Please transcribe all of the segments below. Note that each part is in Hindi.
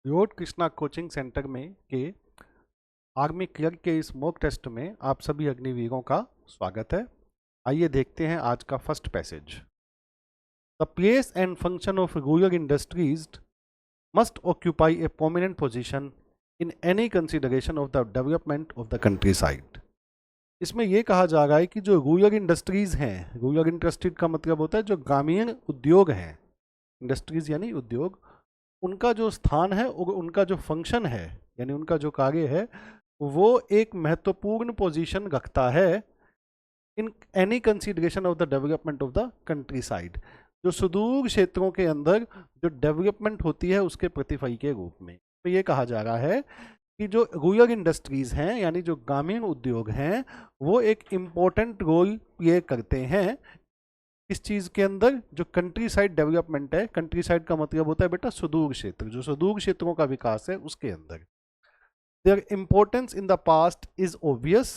रोड कृष्णा कोचिंग सेंटर में के आर्मी क्लर्क के इस मॉक टेस्ट में आप सभी अग्निवीरों का स्वागत है। आइए देखते हैं आज का first passage. The place and function of rural industries must occupy A prominent position in any consideration of the development of the country side. इसमें यह कहा जा रहा है कि जो रूरल इंडस्ट्रीज हैं, रूरल इंडस्ट्रीज का मतलब होता है जो ग्रामीण उद्योग हैं, इंडस्ट्रीज यानी उद्योग, उनका जो स्थान है और उनका जो फंक्शन है यानी उनका जो कार्य है वो एक महत्वपूर्ण पोजीशन रखता है in any consideration of the development of the country side, जो सुदूर क्षेत्रों के अंदर जो डेवलपमेंट होती है उसके प्रतिफल के रूप में। तो ये कहा जा रहा है कि जो रूरल इंडस्ट्रीज हैं यानी जो ग्रामीण उद्योग हैं वो एक इम्पोर्टेंट रोल प्ले करते हैं इस चीज़ के अंदर जो कंट्री साइड डेवलपमेंट है। कंट्री साइड का मतलब होता है बेटा सुदूर क्षेत्र, जो सुदूर क्षेत्रों का विकास है उसके अंदर। Their importance in the past is obvious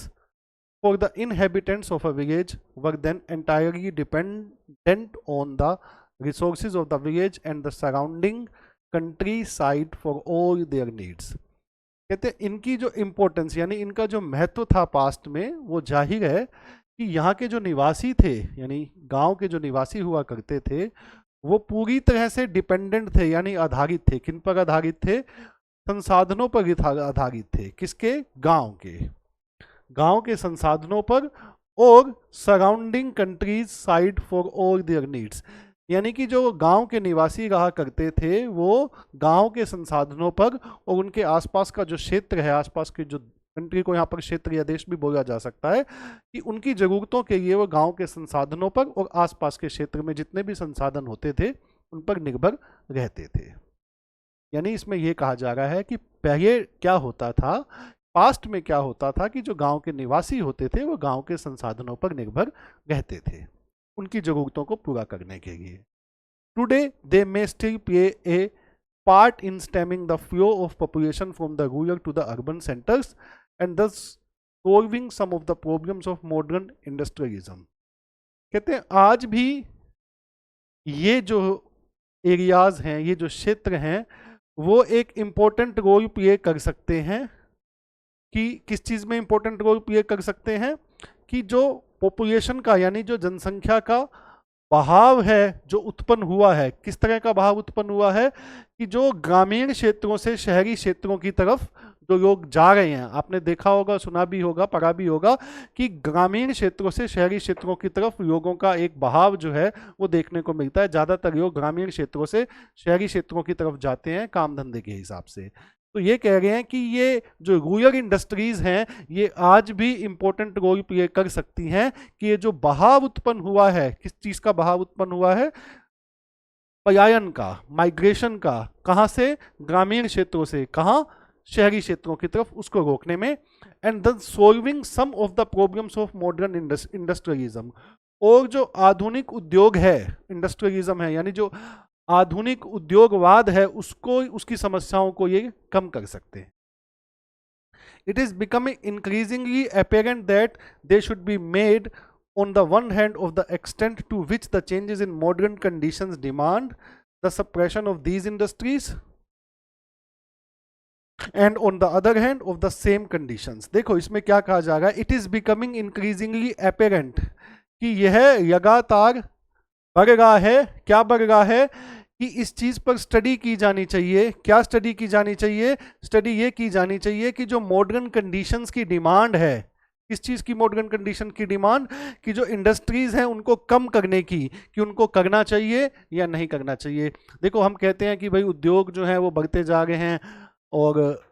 for the inhabitants of a village were then entirely dependent on the resources of the village and the surrounding countryside for all their needs. कहते हैं इनकी जो इम्पोर्टेंस यानी इनका जो महत्व था पास्ट में वो जाहिर है कि यहाँ के जो निवासी थे यानी गांव के जो निवासी हुआ करते थे वो पूरी तरह से डिपेंडेंट थे यानी आधारित थे। किन पर आधारित थे? संसाधनों पर आधारित थे। किसके? गांव के, गांव के संसाधनों पर और surrounding countries side for all their needs, यानी कि जो गांव के निवासी रहा करते थे वो गांव के संसाधनों पर और उनके आसपास का जो क्षेत्र है, आसपास की जो कंट्री को यहाँ पर क्षेत्र या देश भी बोला जा सकता है, कि उनकी ज़रूरतों के लिए वो गांव के संसाधनों पर और आसपास के क्षेत्र में जितने भी संसाधन होते थे उन पर निर्भर रहते थे। यानी इसमें यह कहा जा रहा है कि पहले क्या होता था, पास्ट में क्या होता था कि जो गांव के निवासी होते थे वो गांव के संसाधनों पर निर्भर रहते थे उनकी ज़रूरतों को पूरा करने के लिए। Today they may still play a part in stemming the flow of population from the rural to the urban centres and thus solving some of the problems of modern industrialism। कहते हैं आज भी ये जो एरियाज हैं, ये जो क्षेत्र हैं, वो एक इम्पोर्टेंट रोल प्ले कर सकते हैं। कि किस चीज़ में इम्पोर्टेंट रोल प्ले कर सकते हैं? कि जो पॉपुलेशन का यानी जो जनसंख्या का बहाव है जो उत्पन्न हुआ है, किस तरह का बहाव उत्पन्न हुआ है कि जो ग्रामीण क्षेत्रों से शहरी क्षेत्रों की तरफ जो लोग जा रहे हैं, आपने देखा होगा, सुना भी होगा, पढ़ा भी होगा कि ग्रामीण क्षेत्रों से शहरी क्षेत्रों की तरफ लोगों का एक बहाव जो है वो देखने को मिलता है। ज़्यादातर लोग ग्रामीण क्षेत्रों से शहरी क्षेत्रों की तरफ जाते हैं काम धंधे के हिसाब से। तो ये कह रहे हैं कि ये जो रूरल इंडस्ट्रीज हैं ये आज भी इम्पोर्टेंट रोल प्ले कर सकती हैं कि ये जो बहाव उत्पन्न हुआ है, किस चीज़ का बहाव उत्पन्न हुआ है? पलायन का, माइग्रेशन का। कहाँ से? ग्रामीण क्षेत्रों से कहाँ? शहरी क्षेत्रों की तरफ, उसको रोकने में। And the solving some of the problems of modern industrialism, और जो आधुनिक उद्योग है, इंडस्ट्रियलिज्म है यानी जो आधुनिक उद्योगवाद है, उसको, उसकी समस्याओं को ये कम कर सकते हैं। It is becoming increasingly apparent that they should be made on the one hand of the extent to which the changes in modern conditions demand the suppression of these industries and on the other hand of the same conditions। देखो इसमें क्या कहा जा रहा है? It is becoming increasingly apparent कि यह लगातार बढ़ रहा है। क्या बढ़ रहा है? कि इस चीज़ पर स्टडी की जानी चाहिए। क्या स्टडी की जानी चाहिए? स्टडी ये की जानी चाहिए कि जो मॉडर्न कंडीशंस की डिमांड है, किस चीज़ की मॉडर्न कंडीशन की डिमांड? कि जो इंडस्ट्रीज़ हैं उनको कम करने की, कि उनको करना चाहिए या नहीं करना चाहिए। देखो हम कहते हैं कि भाई उद्योग जो है वो बढ़ते जा रहे हैं और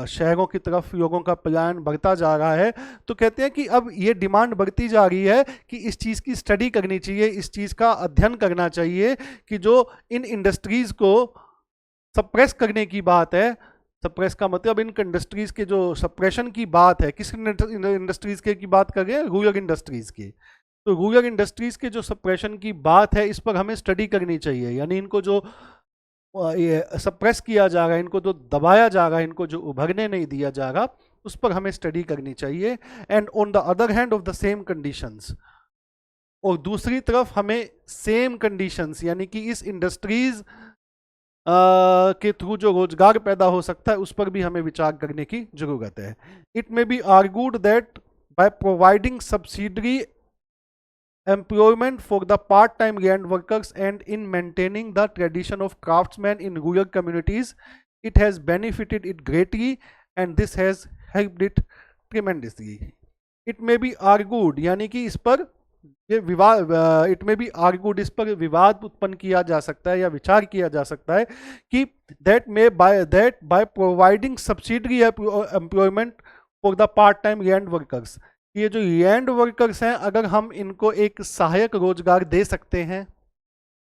शहरों की तरफ लोगों का पलायन बढ़ता जा रहा है, तो कहते हैं कि अब ये डिमांड बढ़ती जा रही है कि इस चीज़ की स्टडी करनी चाहिए, इस चीज़ का अध्ययन करना चाहिए कि जो इन इंडस्ट्रीज़ को सप्रेस करने की बात है, सप्रेस का मतलब इन इंडस्ट्रीज़ के जो सप्रेशन की बात है, किस इंडस्ट्रीज़ के की बात कर रहे हैं? रूरल इंडस्ट्रीज़ की। तो रूरल इंडस्ट्रीज़ के जो सप्रेशन की बात है इस पर हमें स्टडी करनी चाहिए, यानी इनको जो ये सप्रेस किया जा रहा है, इनको जो दबाया जा रहा है, इनको जो उभरने नहीं दिया जा रहा, उस पर हमें स्टडी करनी चाहिए। And on the other hand of the same conditions, और दूसरी तरफ हमें सेम कंडीशंस यानी कि इस इंडस्ट्रीज के थ्रू जो रोजगार पैदा हो सकता है उस पर भी हमें विचार करने की जरूरत है. It may be argued that by providing subsidiary employment for the part-time land workers and in maintaining the tradition of craftsmen in rural communities, it has benefited it greatly and this has helped it tremendously. It may be argued, यानी कि इस पर ये विवाद, इट में भी आर्गूड, इस पर विवाद उत्पन्न किया जा सकता है या विचार किया जा सकता है कि that by providing subsidiary employment for the part time land workers, ये जो लैंड वर्कर्स हैं अगर हम इनको एक सहायक रोजगार दे सकते हैं,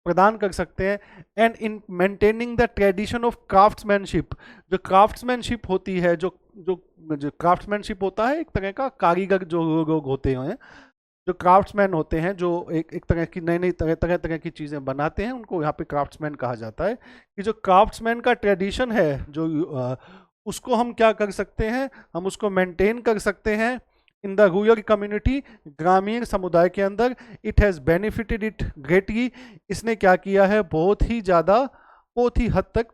प्रदान कर सकते हैं, and in maintaining the tradition of craftsmanship, जो क्राफ्ट्समैनशिप होती है, जो क्राफ्ट्समैनशिप होता है एक तरह का कारीगर जो लोग होते हैं, जो क्राफ्ट्समैन होते हैं, जो एक तरह की नई तरह की चीज़ें बनाते हैं, उनको यहाँ पे क्राफ्ट्समैन कहा जाता है. कि जो क्राफ्ट्समैन का ट्रेडिशन है जो उसको हम क्या कर सकते हैं, हम उसको मेंटेन कर सकते हैं इन द रूरल कम्युनिटी, ग्रामीण समुदाय के अंदर. It has benefited it greatly, इसने क्या किया है, बहुत ही हद तक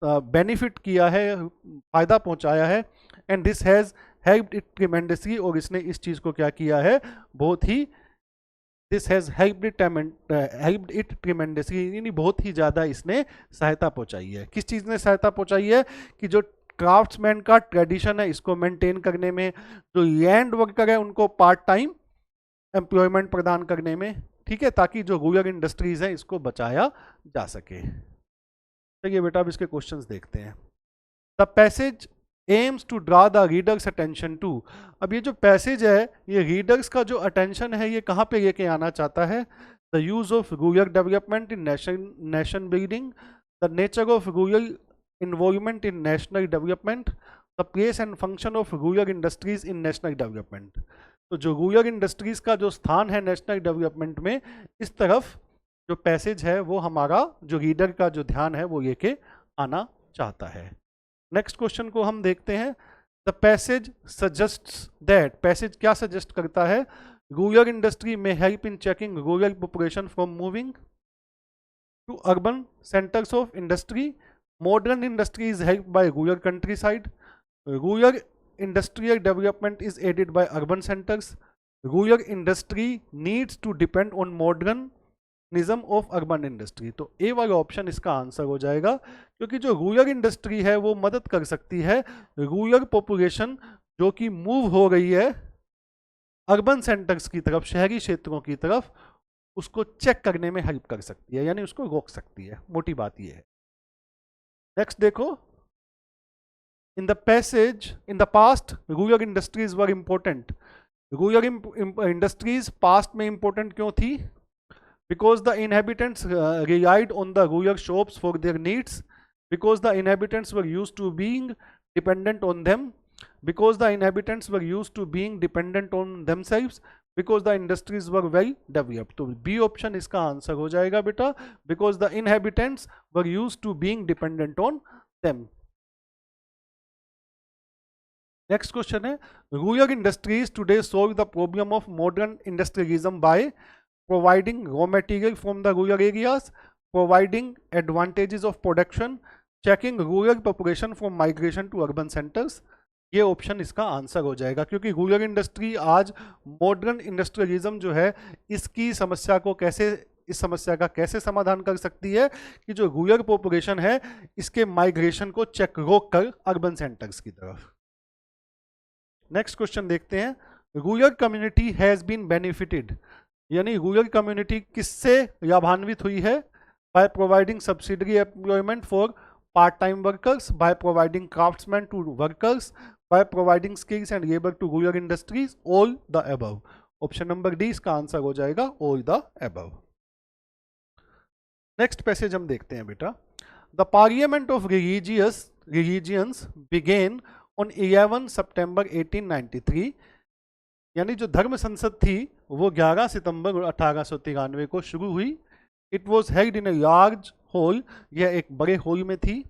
बेनिफिट किया है, फ़ायदा पहुंचाया है. And this has helped it tremendously, और इसने इस चीज़ को क्या किया है, this has helped it tremendously, यानी बहुत ही ज़्यादा इसने सहायता पहुंचाई है. किस चीज़ ने सहायता पहुंचाई है, कि जो क्राफ्ट्समैन का ट्रेडिशन है इसको मेंटेन करने में, जो लैंड वर्कर है उनको पार्ट टाइम एम्प्लॉयमेंट प्रदान करने में, ठीक है, ताकि जो रूरल इंडस्ट्रीज है इसको बचाया जा सके. चलिए बेटा अब इसके क्वेश्चंस देखते हैं. The passage aims to draw the readers attention to, अब ये जो पैसेज है ये रीडर्स का जो अटेंशन है ये कहाँ पे लेके आना चाहता है, the use of rural development in nation building, the nature of rural involvement in national development, the place and function of rural industries in national development. तो जो रूरल इंडस्ट्रीज का जो स्थान है नेशनल डेवलपमेंट में, इस तरफ जो पैसेज है वो हमारा जो रीडर का जो ध्यान है वो लेके आना चाहता है. नेक्स्ट क्वेश्चन को हम देखते हैं. The passage suggests that, passage क्या सजेस्ट करता है, रूरल इंडस्ट्री में help in checking rural population from moving to urban centres of industry, modern industry is helped by rural countryside, rural industrial development is aided by urban centers, rural industry needs to depend on modernism of urban industry. तो ए वाला ऑप्शन इसका आंसर हो जाएगा, क्योंकि जो रूरल इंडस्ट्री है वो मदद कर सकती है रूरल पॉपुलेशन जो कि मूव हो रही है अर्बन सेंटर्स की तरफ, शहरी क्षेत्रों की तरफ, उसको चेक करने में हेल्प कर सकती है, यानी उसको रोक सकती है. मोटी बात ये है. नेक्स्ट देखो, in the passage, in the past rural industries were important. Rural industries past में इंपॉर्टेंट क्यों थी, because the inhabitants relied on the rural shops for their needs, because the inhabitants were used to being dependent on them, because the inhabitants were used to being dependent on themselves, because the industries were well developed. तो बी ऑप्शन इसका आंसर हो जाएगा बेटा, because the inhabitants were used to being dependent on them. Next question है, rural industries today solve the problem of modern industrialism by providing raw material from the rural areas, providing advantages of production, checking rural population from migration to urban centres. ये ऑप्शन इसका आंसर हो जाएगा, क्योंकि रूरल इंडस्ट्री आज मॉडर्न इंडस्ट्रियलिज्म जो है इसकी समस्या को इस समस्या का कैसे समाधान कर सकती है कि जो रूरल पॉपुलेशन है इसके माइग्रेशन को रोक कर अर्बन सेंटर्स की तरफ. नेक्स्ट क्वेश्चन देखते हैं, rural community has been benefited, यानी रूरल कम्युनिटी किससे लाभान्वित हुई है, by providing subsidiary employment for part time workers, by providing craftsman to workers, by providing skills and labor to rural industries, all the above. Option number D इसका आंसर हो जाएगा, all the above. Next passage हम देखते हैं बेटा. The parliament of religions began on 11 September 1893, यानी जो धर्म संसद थी वो 11 सितंबर 1893 को शुरू हुई. It was held in a large hall, यह एक बड़े हॉल में थी.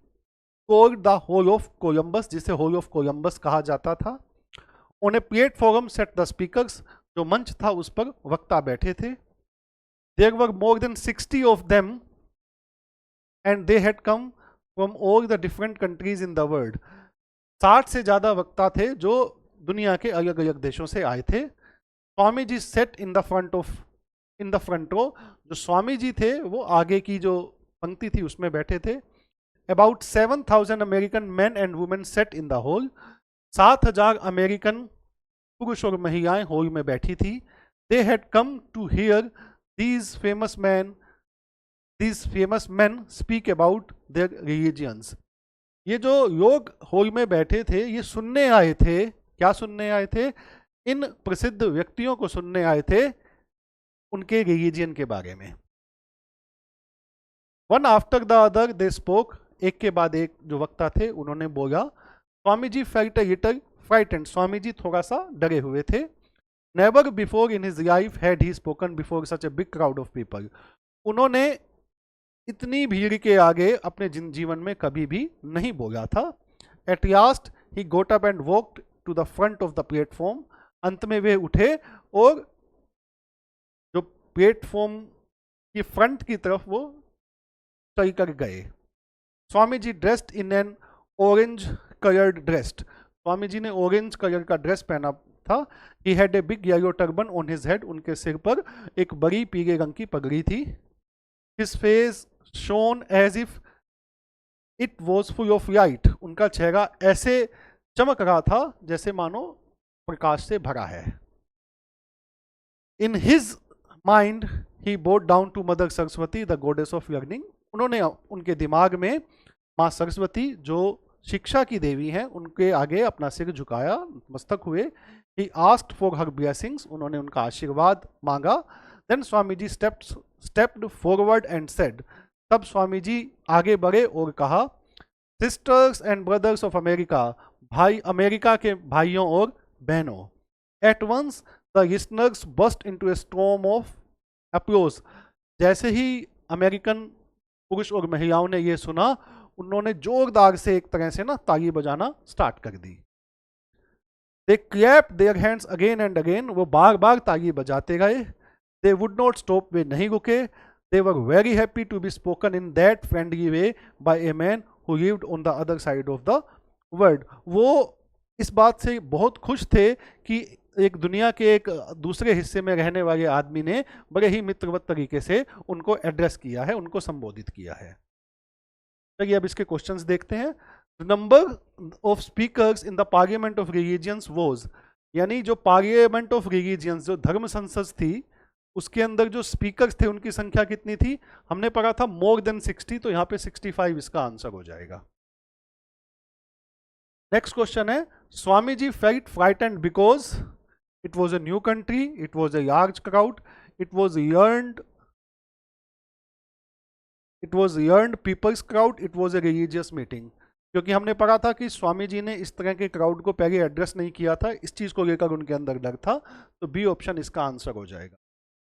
called the Hall of Columbus, जिसे Hall of Columbus कहा जाता था. On a platform set the speakers, जो मंच था उस पर वक्ता बैठे थे. There were more than 60 of them and they had come from all the different countries in the world. 60 से ज़्यादा वक्ता थे जो दुनिया के अलग अलग देशों से आए थे। Swami ji sat in the front row, जो स्वामी जी थे वो आगे की जो पंक्ति थी उसमें बैठे थे। About 7,000 American man and women sat in the hall, 7,000 American पुरुष और महिलाएं हॉल में बैठी थी। They had come to hear these famous man speak about their religions. ये जो लोग हॉल में बैठे थे ये सुनने आए थे, क्या सुनने आए थे? इन प्रसिद्ध व्यक्तियों को सुनने आए थे उनके रिलीजियन के बारे में। One after the other they spoke, एक के बाद एक जो वक्ता थे उन्होंने बोला। स्वामी ji felt a little frightened, Swami ji थोड़ा सा डरे हुए थे। Never before in his life had he spoken before such a big crowd of people, उन्होंने इतनी भीड़ के आगे अपने जीवन में कभी भी नहीं बोला था। At last he got up and walked to the front of the platform, अंत में वे उठे और जो प्लेटफॉर्म की फ्रंट की तरफ वो चल कर गए। Swami ji dressed in an orange coloured dressed, Swami ji ने ऑरेंज कलर का ड्रेस पहना था। He had a big yellow turban on his head, उनके सिर पर एक बड़ी पीले रंग की पगड़ी थी। His face shone as if it was full of light, उनका चेहरा ऐसे चमक रहा था जैसे मानो प्रकाश से भरा है। In his mind he bowed down to mother Saraswati the goddess of learning, उन्होंने उनके दिमाग में माँ सरस्वती जो शिक्षा की देवी हैं उनके आगे अपना सिर झुकाया, मस्तक हुए। He asked for her blessings, उन्होंने उनका आशीर्वाद मांगा। Then Swami ji stepped forward and said, तब स्वामी जी आगे बढ़े और कहा, sisters and brothers of America, भाई अमेरिका के भाइयों और बहनों। At once the listeners burst into a storm of applause, जैसे ही अमेरिकन पुरुष और महिलाओं ने ये सुना उन्होंने जोरदार से एक तरह से ना ताली बजाना स्टार्ट कर दी। They clap their hands again and again, वो बार बार ताली बजाते गए। दे वुड नॉट स्टॉप, वे नहीं रुके। They were very happy to be spoken in that friendly way by a man who lived on the other side of the world, वो इस बात से बहुत खुश थे कि एक दुनिया के एक दूसरे हिस्से में रहने वाले आदमी ने बड़े ही मित्रवत तरीके से उनको एड्रेस किया है, उनको संबोधित किया है। चलिए अब इसके क्वेश्चंस देखते हैं। Number of speakers in the parliament of religions was, यानी जो पार्लियामेंट ऑफ रिलीजियंस जो धर्म संसद थी उसके अंदर जो स्पीकर्स थे उनकी संख्या कितनी थी? हमने पढ़ा था मोर देन 60, तो यहाँ पे 65 इसका आंसर हो जाएगा। नेक्स्ट क्वेश्चन है, Swami ji felt frightened because it was a new country, it was a large crowd, it was yearned people's crowd, it was a religious meeting. क्योंकि हमने पढ़ा था कि स्वामी जी ने इस तरह के क्राउड को पहले एड्रेस नहीं किया था, इस चीज को लेकर उनके अंदर डर था, तो बी ऑप्शन इसका आंसर हो जाएगा।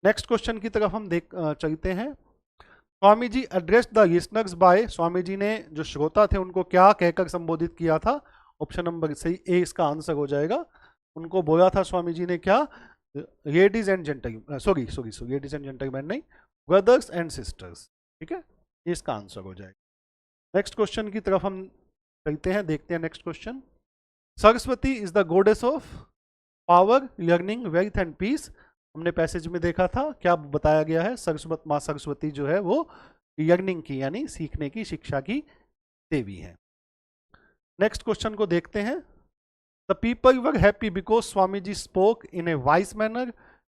नेक्स्ट क्वेश्चन की तरफ हम चलते हैं। Swami ji address the listeners bye, स्वामी जी ने जो श्रोता थे उनको क्या कहकर संबोधित किया था? ऑप्शन नंबर सही ए इसका आंसर हो जाएगा। उनको बोला था स्वामी जी ने क्या? Ladies and gentleman, sorry ladies and gentleman नहीं, ब्रदर्स एंड सिस्टर्स, ठीक है, इसका आंसर हो जाएगा। नेक्स्ट क्वेश्चन की तरफ हम चलते हैं, देखते हैं next question. Saraswati is the goddess of power, learning, wealth and peace, हमने पैसेज में देखा था, क्या बताया गया है? माँ सरस्वती जो है वो लर्निंग की यानी सीखने की, शिक्षा की देवी है। नेक्स्ट क्वेश्चन को देखते हैं। The people were happy because Swami ji spoke in a wise manner,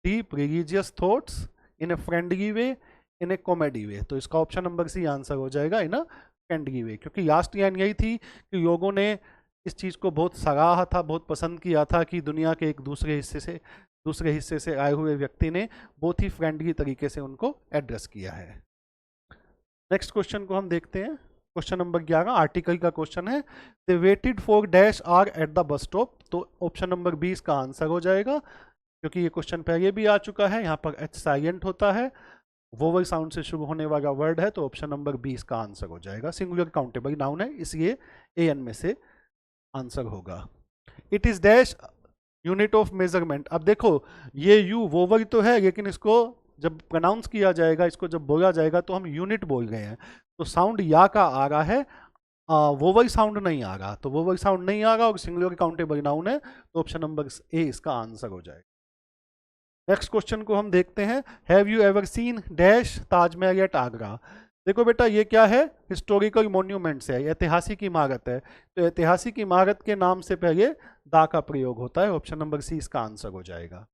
deep religious thoughts, in a friendly way, in a comedy way, तो इसका ऑप्शन नंबर सी आंसर हो जाएगा, इन अ फ्रेंडली वे। क्योंकि लास्ट लाइन यही थी कि लोगों ने इस चीज़ को बहुत सराहा था, बहुत पसंद किया था कि दुनिया के एक दूसरे हिस्से से आए हुए व्यक्ति ने बहुत ही फ्रेंडली तरीके से उनको एड्रेस किया है। नेक्स्ट क्वेश्चन को हम देखते हैं। क्वेश्चन नंबर 11 आर्टिकल का क्वेश्चन है। They waited for dash hour at the bus stop, तो ऑप्शन नंबर 20 का आंसर हो जाएगा। क्योंकि ये क्वेश्चन पहले भी आ चुका है, यहाँ पर एच साइलेंट होता है, वोवल साउंड से शुरू होने वाला वर्ड है, तो ऑप्शन नंबर 20 का आंसर हो जाएगा। सिंगुलर काउंटेबल नाउन है, इसलिए एन में से आंसर होगा। It is dash unit of measurement, अब देखो ये यू वोवल तो है, लेकिन इसको जब प्रोनाउंस किया जाएगा, इसको जब बोला जाएगा तो हम यूनिट बोल रहे हैं, तो साउंड या का आ रहा है, वोवल साउंड नहीं आ रहा, तो वोवल साउंड नहीं आ रहा और सिंगुलर काउंटेबल नाउन है, तो ऑप्शन नंबर ए इसका आंसर हो जाएगा। नेक्स्ट क्वेश्चन को हम देखते हैं, have you ever seen dash Taj Mahal at Agra. देखो बेटा ये क्या है, हिस्टोरिकल मॉन्यूमेंट्स है, ऐतिहासिक इमारत है, तो ऐतिहासिक इमारत के नाम से पहले दा का प्रयोग होता है, ऑप्शन नंबर सी इसका आंसर हो जाएगा।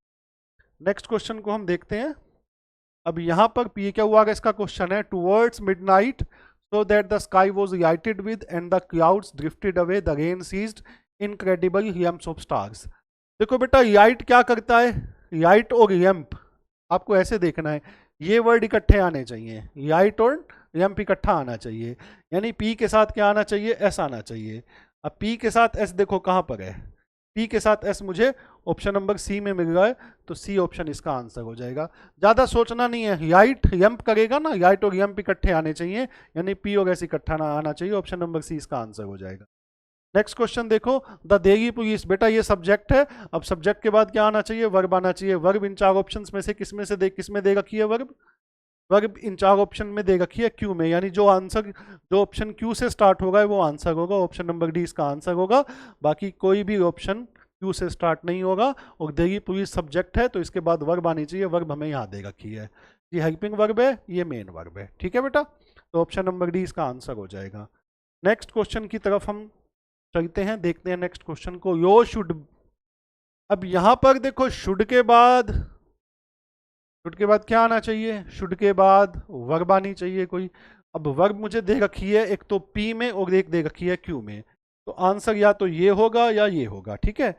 नेक्स्ट क्वेश्चन को हम देखते हैं, अब यहाँ पर पी क्या हुआ इसका क्वेश्चन है, towards midnight so that the sky was lighted with and the clouds drifted away, the rain ceased, incredible lamps of stars। देखो बेटा लाइट क्या करता है, लाइट और लैंप आपको ऐसे देखना है, ये वर्ड इकट्ठे आने चाहिए, लाइट और लैंप इकट्ठा आना चाहिए, यानी पी के साथ क्या आना चाहिए, एस आना चाहिए। अब पी के साथ एस देखो कहाँ पर है, पी के साथ एस मुझे ऑप्शन नंबर सी में मिल रहा है, तो सी ऑप्शन इसका आंसर हो जाएगा। ज़्यादा सोचना नहीं है, लाइट लैंप करेगा ना, लाइट और लैंप इकट्ठे आने चाहिए, यानी पी और एस इकट्ठा ना आना चाहिए, ऑप्शन नंबर सी इसका आंसर हो जाएगा। नेक्स्ट क्वेश्चन देखो, द दिल्ली पुलिस, बेटा ये सब्जेक्ट है, अब सब्जेक्ट के बाद क्या आना चाहिए, वर्ब आना चाहिए। वर्ब इन चार ऑप्शन में से किसमें दे रखी है वर्ब, वर्ब इन चार ऑप्शन में दे रखी है क्यू में, यानी जो ऑप्शन क्यू से स्टार्ट होगा वो आंसर होगा, ऑप्शन नंबर डी इसका आंसर होगा। बाकी कोई भी ऑप्शन क्यू से स्टार्ट नहीं होगा, और दिल्ली पुलिस सब्जेक्ट है तो इसके बाद वर्ब आनी चाहिए, वर्ब हमें यहाँ दे रखी है, ये हेल्पिंग वर्ब है, ये मेन वर्ब है, ठीक है बेटा, तो ऑप्शन नंबर डी इसका आंसर हो जाएगा। नेक्स्ट क्वेश्चन की तरफ हम चलते हैं, देखते हैं नेक्स्ट क्वेश्चन को, यो शुड। अब यहां पर देखो शुड के बाद क्या आना चाहिए, शुड के बाद वर्ब आनी चाहिए कोई। अब वर्ब मुझे दे रखी है एक तो पी में और एक दे रखी है क्यू में, तो आंसर या तो ये होगा या ये होगा, ठीक है,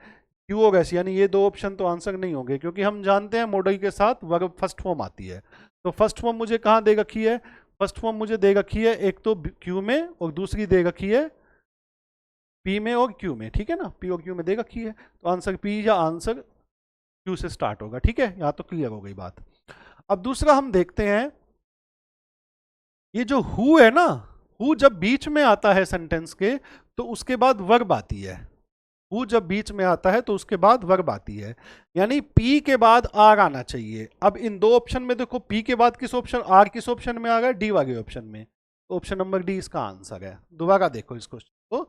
क्यू और एस, यानी ये दो ऑप्शन तो आंसर नहीं होंगे, क्योंकि हम जानते हैं मॉडल के साथ वर्ब फर्स्ट फॉर्म आती है। तो फर्स्ट फॉर्म मुझे कहाँ दे रखी है, फर्स्ट फॉर्म मुझे दे रखी है एक तो क्यू में और दूसरी दे रखी है पी में और क्यू में, ठीक है ना, पी और क्यू में दे रखी है, तो आंसर पी या आंसर क्यू से स्टार्ट होगा, ठीक है, यहाँ तो क्लियर हो गई बात। अब दूसरा हम देखते हैं, ये जो हु है ना, हु जब बीच में आता है सेंटेंस के तो उसके बाद वर्ब आती है, हु जब बीच में आता है तो उसके बाद वर्ब आती है, यानी पी के बाद आर आना चाहिए। अब इन दो ऑप्शन में देखो पी के बाद किस ऑप्शन, आर किस ऑप्शन में आ रहा है, डी वाले ऑप्शन में, तो ऑप्शन नंबर डी इसका आंसर है। दोबारा देखो इस क्वेश्चन को,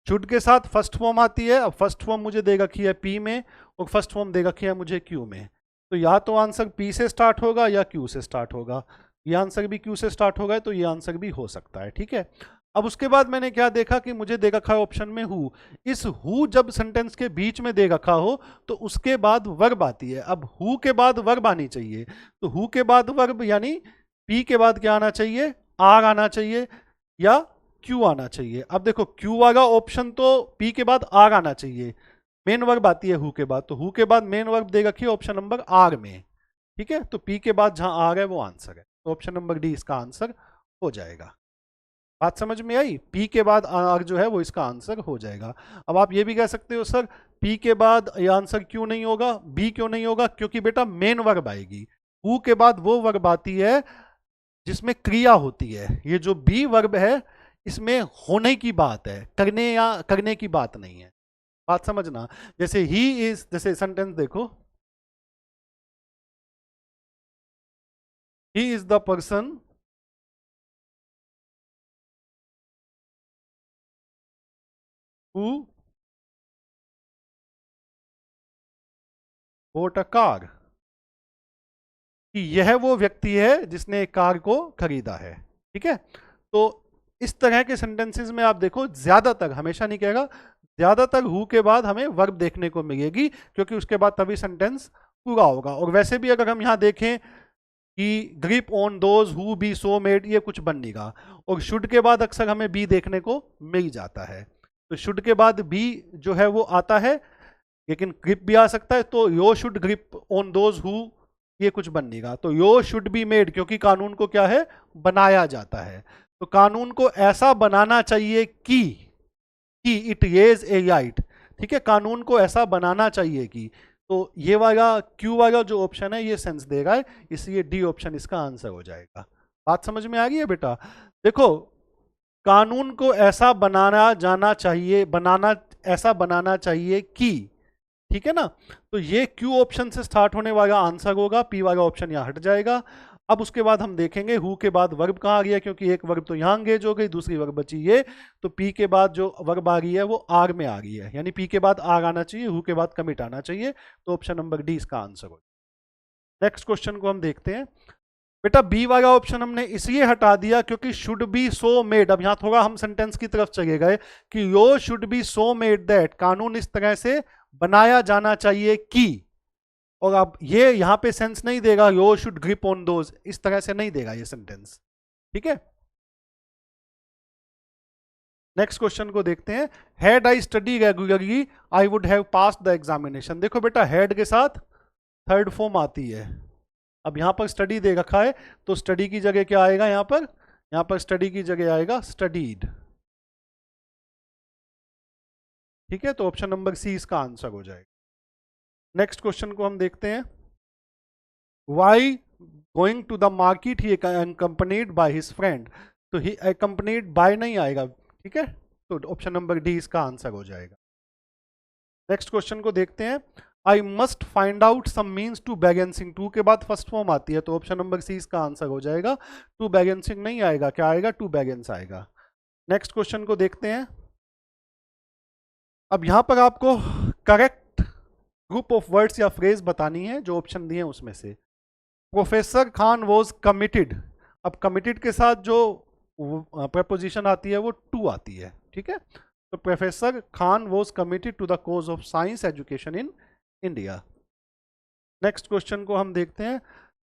शुड के साथ फर्स्ट फॉर्म आती है, अब फर्स्ट फॉर्म मुझे दे रखी है पी में और फर्स्ट फॉर्म दे रखी है मुझे क्यू में, तो या तो आंसर पी से स्टार्ट होगा या क्यू से स्टार्ट होगा, ये आंसर भी क्यू से स्टार्ट होगा, तो ये आंसर भी हो सकता है, ठीक है। अब उसके बाद मैंने क्या देखा कि मुझे दे रखा है ऑप्शन में हु, इस हु जब सेंटेंस के बीच में दे रखा हो तो उसके बाद वर्ब आती है, अब हु के बाद वर्ब आनी चाहिए, तो हु के बाद वर्ब यानी पी के बाद क्या आना चाहिए, आर आना चाहिए या क्यू आना चाहिए। अब देखो क्यू वाला ऑप्शन तो पी के बाद आर आना चाहिए, मेन वर्ब आती है हु के बाद, तो हु के बाद मेन वर्ब दे रखी है ऑप्शन नंबर आर में, ठीक है, तो पी के बाद जहां आर है वो आंसर है, तो ऑप्शन नंबर डी इसका आंसर हो जाएगा। बात समझ में आई, पी के बाद आर जो है वो इसका आंसर हो जाएगा। अब आप ये भी कह सकते हो सर पी के बाद ये आंसर क्यों नहीं होगा, बी क्यों नहीं होगा, क्योंकि बेटा मेन वर्ब आएगी, हु के बाद वो वर्ब आती है जिसमें क्रिया होती है, ये जो बी वर्ब है इसमें होने की बात है, करने या करने की बात नहीं है, बात समझना। जैसे ही इज, जैसे सेंटेंस देखो, he is the person who bought a car, कि यह वो व्यक्ति है जिसने एक कार को खरीदा है, ठीक है। तो इस तरह के सेंटेंसेस में आप देखो ज्यादातर, हमेशा नहीं कहेगा, ज्यादातर हु के बाद हमें वर्ब देखने को मिलेगी, क्योंकि उसके बाद तभी सेंटेंस पूरा होगा। और वैसे भी अगर हम यहाँ देखें कि grip on those who be so made, ये कुछ बन नहीं रहा, और शुड के बाद अक्सर हमें बी देखने को मिल जाता है, तो शुड के बाद बी जो है वो आता है, लेकिन ग्रिप भी आ सकता है, तो you should grip on those who, ये कुछ बन नहीं रहा, तो यो शुड बी मेड, क्योंकि कानून को क्या है, बनाया जाता है, तो कानून को ऐसा बनाना चाहिए कि इट इज ए राइट, ठीक है, कानून को ऐसा बनाना चाहिए कि, तो ये वाला क्यू वाला जो ऑप्शन है ये सेंस देगा, इसलिए डी ऑप्शन इसका आंसर हो जाएगा। बात समझ में आ रही है बेटा, देखो कानून को ऐसा बनाना जाना चाहिए, ऐसा बनाना चाहिए कि, ठीक है ना, तो ये क्यू ऑप्शन से स्टार्ट होने वाला आंसर होगा, पी वाला ऑप्शन यहाँ हट जाएगा। अब उसके बाद हम देखेंगे हु के बाद वर्ब कहाँ आ गया, क्योंकि एक वर्ब तो यहाँ एंगेज हो गई, दूसरी वर्ब बची ये, तो पी के बाद जो वर्ब आ रही है वो आर में आ रही है, यानी पी के बाद आर आना चाहिए, हु के बाद कमिट आना चाहिए, तो ऑप्शन नंबर डी इसका आंसर हो। नेक्स्ट क्वेश्चन को हम देखते हैं। बेटा बी वाला ऑप्शन हमने इसलिए हटा दिया क्योंकि शुड बी सो मेड, अब यहां थोड़ा हम सेंटेंस की तरफ चले गए कि you should be so made that, कानून इस तरह से बनाया जाना चाहिए कि, और अब ये यहां पे सेंस नहीं देगा यो शुड ग्रिप ऑन दोज, इस तरह से नहीं देगा ये सेंटेंस, ठीक है। नेक्स्ट क्वेश्चन को देखते हैं। Had I study regularly I would have passed the examination. देखो बेटा हैड के साथ थर्ड फॉर्म आती है, अब यहां पर स्टडी दे रखा है तो स्टडी की जगह क्या आएगा, यहां पर स्टडी की जगह आएगा स्टडीड, ठीक है, तो ऑप्शन नंबर सी इसका आंसर हो जाएगा। नेक्स्ट क्वेश्चन को हम देखते हैं। While going to the market he accompanied by his friend, तो ही अकम्पनीड बाय नहीं आएगा, ठीक है, तो ऑप्शन नंबर डी इसका आंसर हो जाएगा। नेक्स्ट क्वेश्चन को देखते हैं। I must find out some means to बैगेंसिंग, टू के बाद फर्स्ट फॉर्म आती है, तो ऑप्शन नंबर सी इसका आंसर हो जाएगा। टू बैगेंसिंग नहीं आएगा, क्या आएगा, टू बैगेंस आएगा। नेक्स्ट क्वेश्चन को देखते हैं। अब यहां पर आपको करेक्ट ग्रुप ऑफ वर्ड्स या फ्रेज बतानी है जो ऑप्शन दिए हैं उसमें से। प्रोफेसर खान वॉज कमिटेड, अब कमिटेड के साथ जो प्रपोजिशन आती है वो टू आती है, ठीक है, तो professor Khan was committed to the cause of science education in India. Next question को हम देखते हैं।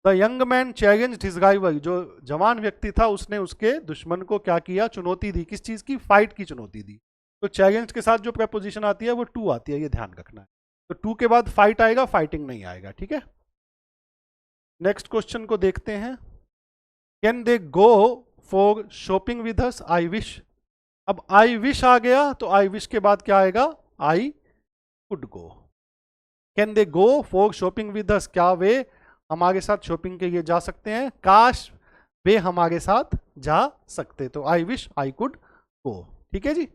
The young man challenged his rival, जो जवान व्यक्ति था उसने उसके दुश्मन को क्या किया, चुनौती दी, किस चीज की, फाइट की चुनौती दी, तो चैलेंज के साथ जो प्रपोजिशन आती है वो टू आती है, ये ध्यान रखना है, तो टू के बाद फाइट आएगा, फाइटिंग नहीं आएगा, ठीक है। नेक्स्ट क्वेश्चन को देखते हैं। Can they go for shopping with us, I wish, अब आई विश आ गया तो आई विश के बाद क्या आएगा, I could go. Can they go for shopping with us, क्या वे हमारे साथ शॉपिंग के लिए जा सकते हैं, काश वे हमारे साथ जा सकते, तो I wish I could go, ठीक है जी।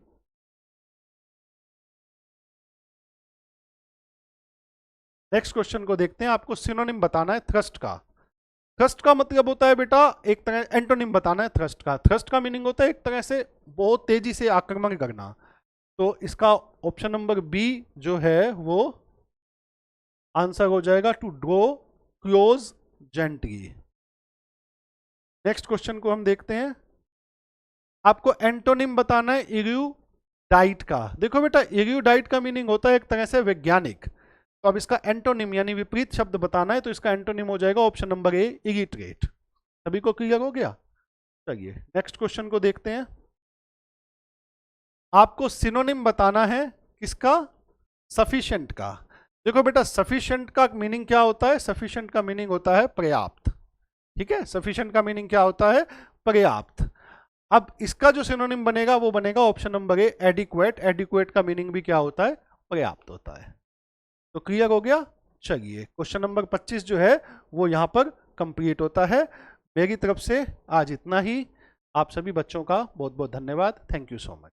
नेक्स्ट क्वेश्चन को देखते हैं। आपको सिनोनिम बताना है थ्रस्ट का। थ्रस्ट का मतलब होता है बेटा एक तरह, एंटोनिम बताना है थ्रस्ट का। थ्रस्ट का मीनिंग होता है एक तरह से बहुत तेजी से आक्रमण करना, तो इसका ऑप्शन नंबर बी जो है वो आंसर हो जाएगा, to draw close gently. Next question को हम देखते हैं। आपको एंटोनिम बताना है इर्यूडाइट का। देखो बेटा इर्यूडाइट का मीनिंग होता है एक तरह से वैज्ञानिक, तो अब इसका एंटोनिम यानी विपरीत शब्द बताना है, तो इसका एंटोनिम हो जाएगा ऑप्शन नंबर ए, इरिटेट। सभी को क्लियर हो गया, चलिए नेक्स्ट क्वेश्चन को देखते हैं। आपको सिनोनिम बताना है किसका, सफिशिएंट का। देखो बेटा सफिशिएंट का मीनिंग क्या होता है, सफिशिएंट का मीनिंग होता है पर्याप्त, ठीक है, सफिशिएंट का मीनिंग क्या होता है, पर्याप्त। अब इसका जो सिनोनिम बनेगा वो बनेगा option number A, adequate. Adequate का मीनिंग भी क्या होता है, पर्याप्त होता है, तो क्लियर हो गया। चलिए क्वेश्चन नंबर 25 जो है वो यहाँ पर कंप्लीट होता है। मेरी तरफ से आज इतना ही। आप सभी बच्चों का बहुत बहुत धन्यवाद। Thank you so much.